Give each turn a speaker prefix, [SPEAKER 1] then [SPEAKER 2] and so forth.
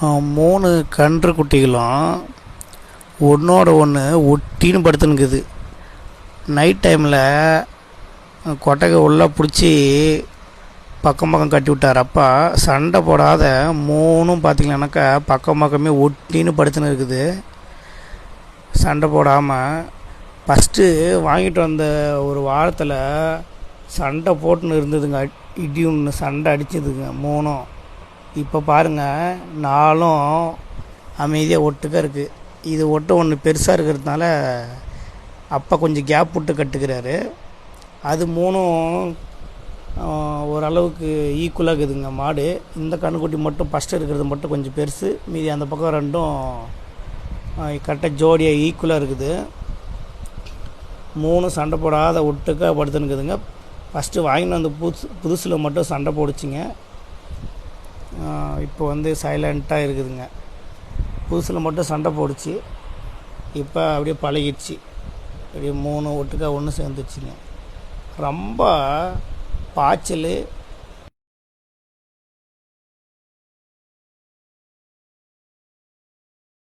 [SPEAKER 1] 3 கன்று குட்டிகளும் ஒன்றோட ஒன்று ஒட்டின்னு படுத்துனுக்குது. நைட் டைமில் கொட்டகை உள்ளே பிடிச்சி பக்கம் பக்கம் கட்டி விட்டார் அப்பா. சண்டை போடாத 3ம் பார்த்திங்கன்னாக்கா பக்கம் பக்கமே ஒட்டின்னு படுத்துன்னு இருக்குது. சண்டை போடாமல் ஃபஸ்ட்டு வாங்கிட்டு வந்த ஒரு வாரத்தில் சண்டை போட்டுன்னு இருந்ததுங்க. இடி ஒன்று சண்டை அடிச்சதுங்க 3ம். இப்போ பாருங்கள் 4ம் அமைதியாக ஒட்டுக்க இருக்குது. இது ஒன்று பெருசாக இருக்கிறதுனால அப்பா கொஞ்சம் கேப் விட்டு கட்டுக்கிறாரு. அது 3ம் ஓரளவுக்கு ஈக்குவலாக இருக்குதுங்க மாடு. இந்த கண்ணுக்குட்டி மட்டும் ஃபஸ்ட்டு இருக்கிறது மட்டும் கொஞ்சம் பெருசு, மீதி அந்த பக்கம் 2ம் கரெக்டாக ஜோடியாக ஈக்குவலாக இருக்குது. 3 சண்டை போடாத ஒட்டுக்காக படுத்துனுக்குதுங்க. ஃபஸ்ட்டு வாங்கிட்டு வந்து புதுசில் மட்டும் சண்டை போடுச்சிங்க. இப்போ சைலண்ட்டாக இருக்குதுங்க. புதுசில் மட்டும் சண்டை போடுச்சு, இப்போ அப்படியே பழகிடுச்சு. அப்படியே 3 ஒட்டுக்காக ஒன்று சேர்ந்துச்சுங்க. ரொம்ப பாய்ச்சல்